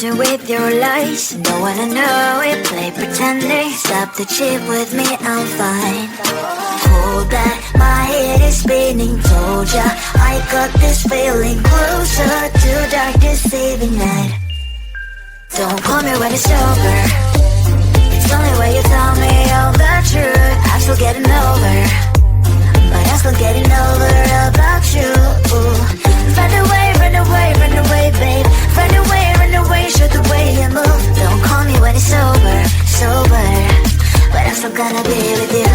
me with your lies. Don't wanna know it, play pretending. Stop the chip with me, I'm fine. Hold that, my head is spinning. Told ya, I got this feeling. Closer to dark deceiving night. Don't call me when it's over. It's the only way you tell me all the truth. I'm still getting over, but I'm still getting over about you. Run away, run away, run away, babe. Run away, show the way you move. Don't call me when it's over, sober, but I'm still gonna be with you.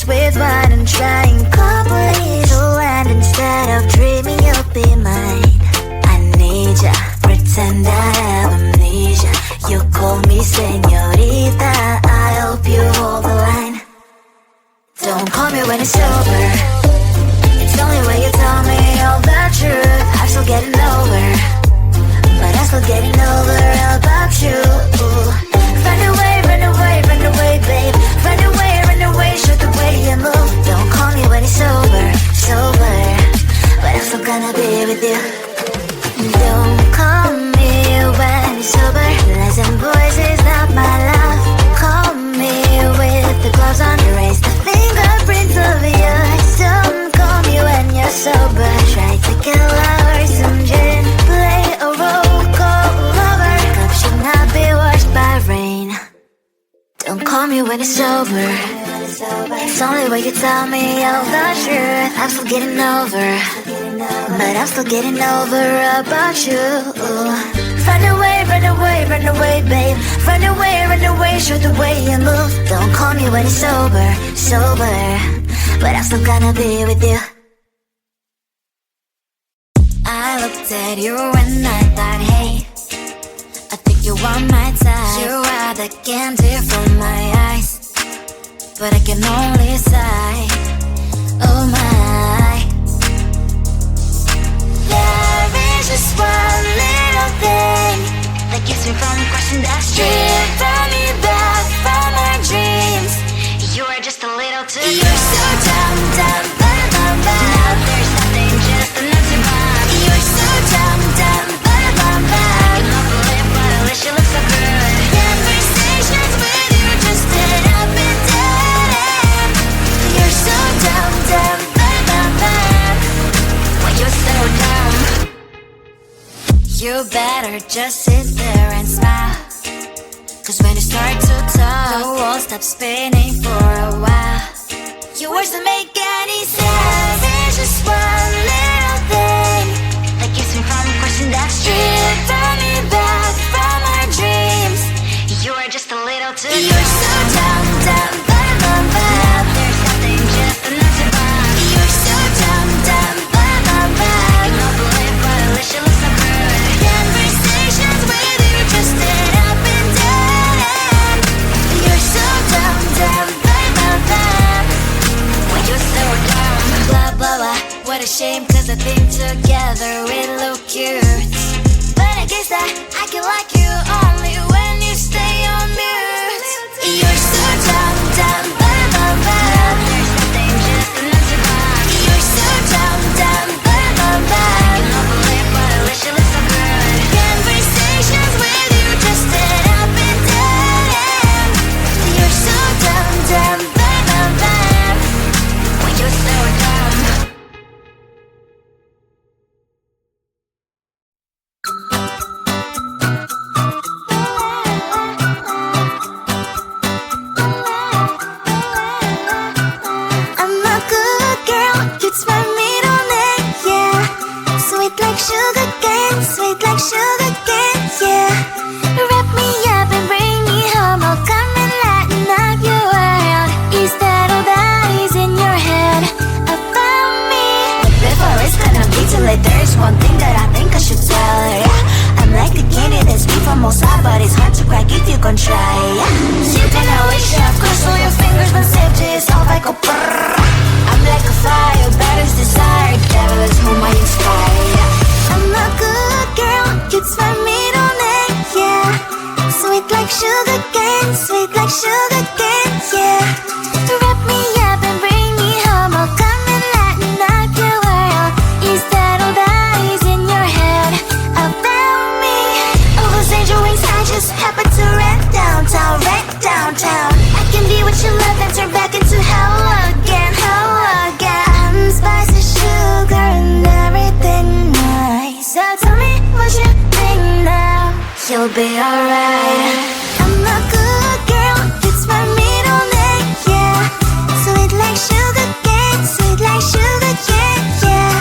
With wine and trying companies to land instead of dreaming you'll be mine. I need ya, pretend I have amnesia. You call me señorita, I hope you hold the line. Don't call me when it's over. It's the only way you tell me all the truth. I'm still getting over, but I'm still getting over about you. Run away, run away, run away, babe. Run away, show the way you move. Don't call me when it's over, sober, but I'm still gonna be with you. Don't call me when it's over. Lies and voices, not my love. Call me with the gloves on. Erase the fingerprints of yours. Don't call me when you're sober. Try to kill hours, some gin. Play a role, call lover. Cup should not be washed by rain. Don't call me when it's over. It's only way you tell me all the truth. I'm still getting over, but I'm still getting over about you. Run away, run away, run away, babe. Run away, show the way you move. Don't call me when it's over, sober, but I'm still gonna be with you. I looked at you and I thought, hey, I think you are my type. You are the candy from my eyes, but I can only sigh, oh my. There is just one little thing that keeps me from crossing that street. Drive me back from my dreams. You are just a little too good. You're so dumb, dumb, bum, bum, bum. Now there's nothing, just enough to bomb. You're so dumb, dumb, bum, bum, bum. I cannot believe what I wish you look so good. Conversations with you just end up in dead. You're so dumb, dumb, bum, bum, bum. Why you're so dumb? You better just sit there and smile, 'cause when you start to talk, the world stops spinning for a while. Your words don't make any sense. There's just one little thing that keeps me from crossing that street. Draw me back from our dreams. You are just a little too good. You're so dumb, dumb, bum, bum, bum. There's nothing, just enough to bomb. You're so dumb, dumb, bum, bum, bum. I cannot believe what I wish you look so good. Conversations with you just end up in dead end. You're so dumb, dumb, bum, bum, bum. Why you're so dumb? Blah, blah, blah. What a shame, 'cause I think together we look cute. But I guess that I can like you only when you stay on mute. You're so dumb, dumb, bum, bum, bum. There's nothing, just enough to bomb. You're so dumb, dumb, bum, bum, bum. I cannot believe what I wish you look so good. Conversations with you just end up in dead end. You're so dumb, dumb, bum, bum, bum. Why you're so dumb? I'm a good girl, it's my middle name, yeah. Sweet like sugar cane, sweet like sugar cane, yeah. Wrap me up and bring me home, I'll come and lighten up your world. Is that all that is in your head about me? But before it's gonna be too late, there's one thing that I think I should tell her, yeah. I'm like the candy that's sweet from outside, but it's hard to crack if you can try, yeah. You can always shove, cause all your fingers been saved to yourself like a brrrr. like a fire, battles desire, devil is whom I inspire. I'm a good girl, it's my middle name, yeah. Sweet like sugar cane, sweet like sugar cane, yeah. Wrap me up and bring me home, I'll come and lighten up your world. Is that all that is in your head about me? All those angel wings I just happen to wreck downtown, wreck downtown. I can be what you love and turn back into hell again, hell again. Spicy sugar and everything nice. So tell me what you think now. You'll be alright. I'm a good girl, it's my middle name, yeah. Sweet like sugar cane, sweet like sugar cane, yeah.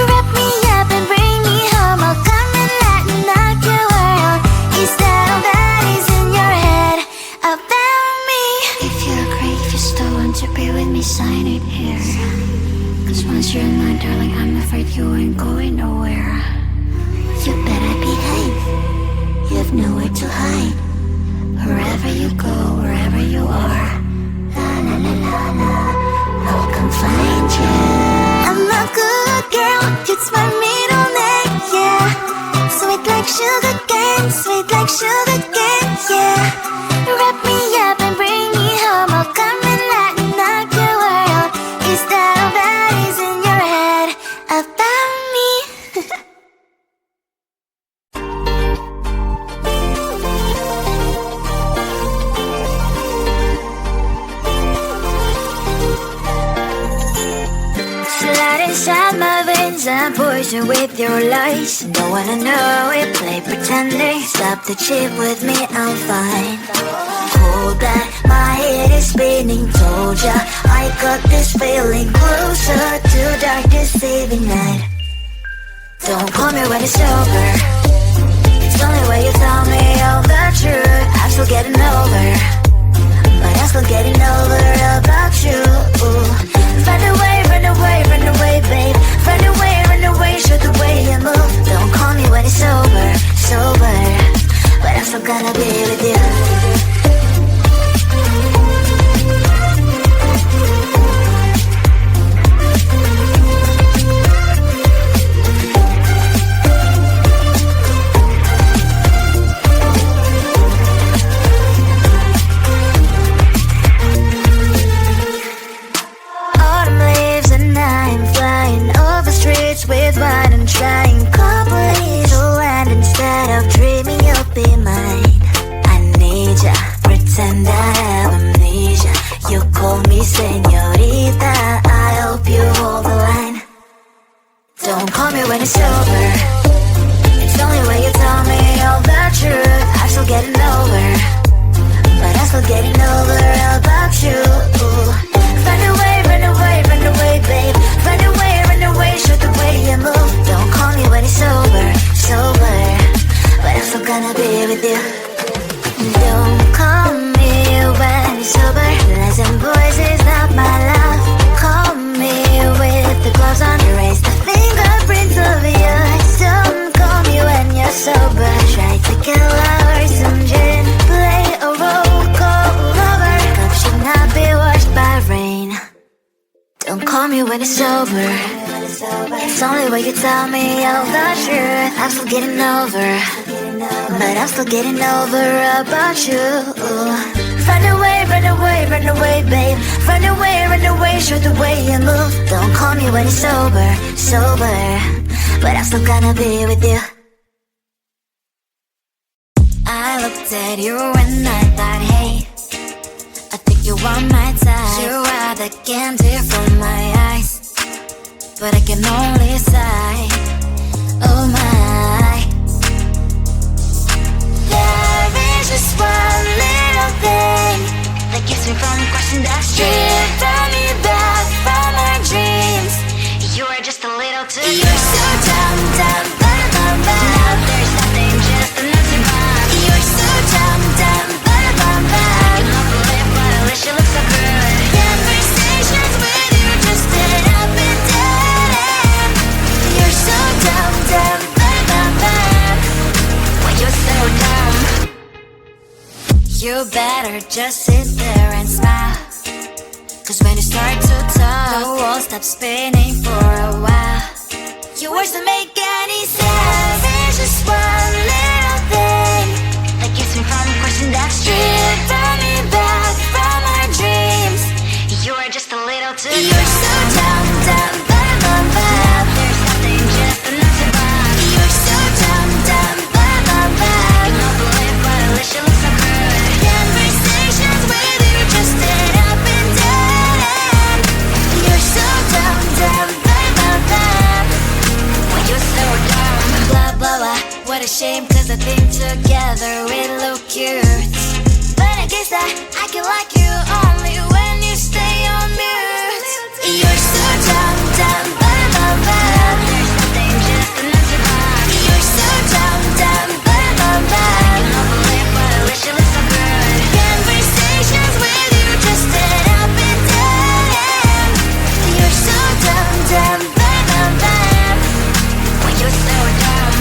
Wrap me up and bring me home, I'll come and lighten up your world. Is that all that is in your head about me? If you agree, if you still want to be with me, sign it here. Cause once you're in line, darling, I'm afraid you ain't going nowhere. You better behave, you have nowhere to hide. Wherever you go, wherever you are, la la la la la, I'll come find you. I'm a good girl, it's my middle name, yeah. Sweet like sugar cane, sweet like sugar cane, yeah. Wrap me up and bring me home, I'll come and lighten up your world. Is that all that is in your head about me? Slide inside my veins and poison with your lies. Don't wanna know it, play pretending. Stop the chip with me, I'm fine. Hold that, my head is spinning. Told ya, I got this feeling closer to dark deceiving night. Don't call me when it's over. It's only when you tell me all the truth. I'm still getting over, but I'm still getting over about you. Run away, run away, run away, babe. Run away, show the way you move. Don't call me when it's sober, sober, but I'm still gonna be with you. With wine and trying companies to land instead of dreaming you'll be mine. I need ya, pretend I have amnesia. You call me señorita, I hope you hold the line. Don't call me when it's over. It's only when you tell me all the truth. I'm still getting over, but I'm still getting over about you. Run away, run away, run away, babe. Run away, show the way you move. Don't call me when it's sober, sober, but I'm still gonna be with you. Don't call me when it's sober. Listen, boys, is not my love. Call me with the gloves on. Erase the fingerprints of yours. Don't call me when you're sober. Try to kill hours, some gin. Play a role, call lover. Cup should not be washed by rain. Don't call me when it's sober. It's only when you tell me all the truth. I'm still getting over, but I'm still getting over about you. Run away, run away, run away, babe. Run away, show the way you move. Don't call me when it's sober, sober, but I'm still gonna be with you. I looked at you and I thought, hey, I think you want my time. You are the candy from my eyes, but I can only sigh, oh my. There is just one little thing that keeps me from crossing that street. Turn me back from my dreams. You are just a little too young. You're so dumb, dumb, bum, bum, bum. Now there's nothing, just enough to run. You're so dumb, dumb, bum, bum, bum. You love to live, but at least you look so good. Conversations with you just end up in dead end. You're so dumb, dumb, bum, bum, bum. When you're so dumb, you better just sit there and smile. Cause when you start to talk, the world stops spinning for a while. Your words don't make any sense. There's just one little thing that gets me from the question that's stripping me back from our dreams. You're just a little too young. You're so dumb, dumb, bam, bam, bam. There's nothing just enough to buy. You're so dumb, dumb, bam, bam, bam. You don't believe but at least you look so good. Conversations with you just dead up and dead end. You're so dumb, dumb, bam, bam, bam. When you're so dumb. Blah, blah, blah. What a shame, cause I think together we look cute. But I guess that I can like you only when you stay on mute. You're so dumb, dumb, bam, bam, bam. There's nothing just enough to buy. You're so dumb, dumb, bam, bam, bam. You don't believe but at least you look so good. Conversations with you just dead up and dead end. You're so dumb, dumb, bam, bam, bam. When you're so dumb.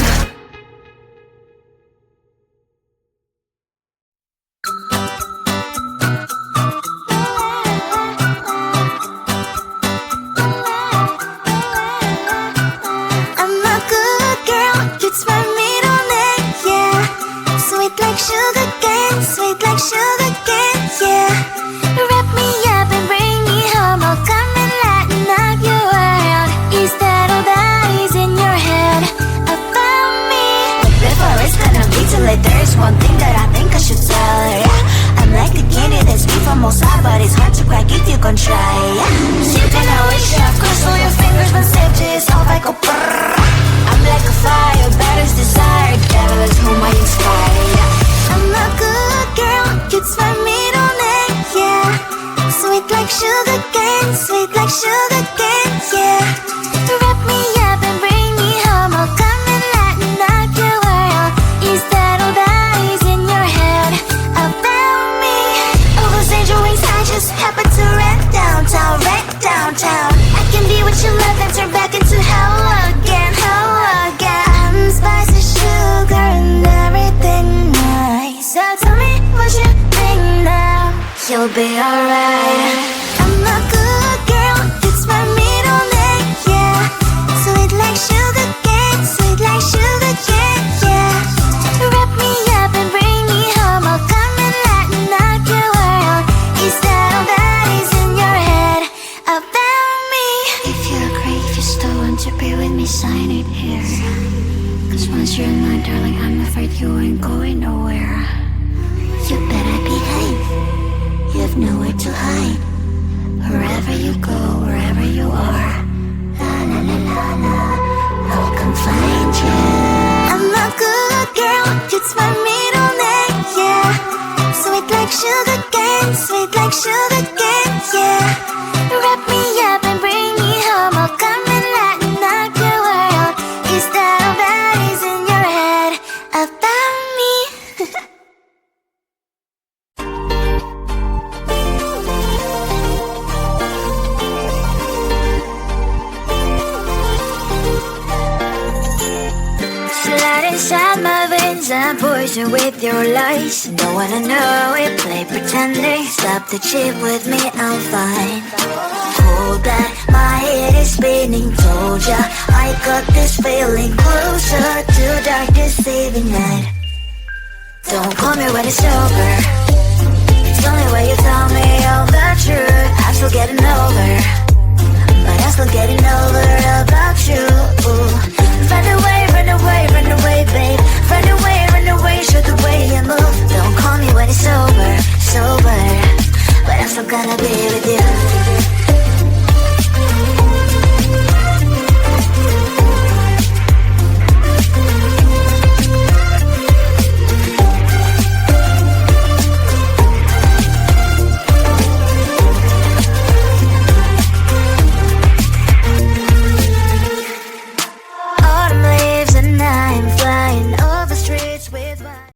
I'm a good girl, it's my middle name, yeah. Sweet like sugar cane, sweet like sugar cane, yeah. Wrap me up and bring me home, I'll come and lighten up your world. Is that all that is in your head about me? But before it's gonna be too late, there's one thing that I think I should tell her, yeah. I'm like the candy that's sweet from outside, but it's hard to crack if you can try, yeah. You can always shove, cross all your fingers when safety is off, I go brrrr. I'm like a fire, battles desire, devil is whom I inspire, yeah. I'm a good girl, it's my middle name, yeah. Sweet like sugar cane, sweet like sugar cane, yeah. Wrap me up and bring me home, I'll come and lighten up your world. Is that all that is in your head about me? All those angel wings I just happen to rent downtown, rent downtown. I can be what you love and turn back into hell again, hell again. Spicy sugar and everything nice. So tell me what you think now. You'll be alright. I'm a good girl, it's my middle name, yeah. Sweet like sugar cane, sweet like sugar cane, yeah. Wrap me up and bring me home, I'll come and lighten up your world. Is that all that is in your head about me? If you agree, if you still want to be with me, sign it here. Cause once you're mine, darling, I'm afraid you ain't going nowhere. You better behave, you have nowhere to hide. Wherever you go, wherever you are, la la la la la, I'll come find you. I'm a good girl, it's my middle name, yeah. Sweet like sugar cane, sweet like sugar cane, yeah. Wrap me up and bring me home, I'll come and lighten up your world. Is that all that is in your head about me? Slide inside my veins and poison with your lies. Don't wanna know it, play pretending. Stop the chip with me, I'm fine. Hold back, my head is spinning. Told ya, I got this feeling closer to dark deceiving night. Don't call me when it's over. It's only when you tell me all the truth. I'm still getting over, but I'm still getting over about you. Run away, run away, run away, babe. Run away, show the way you move. Don't call me when it's over, sober, but I'm still gonna be with you.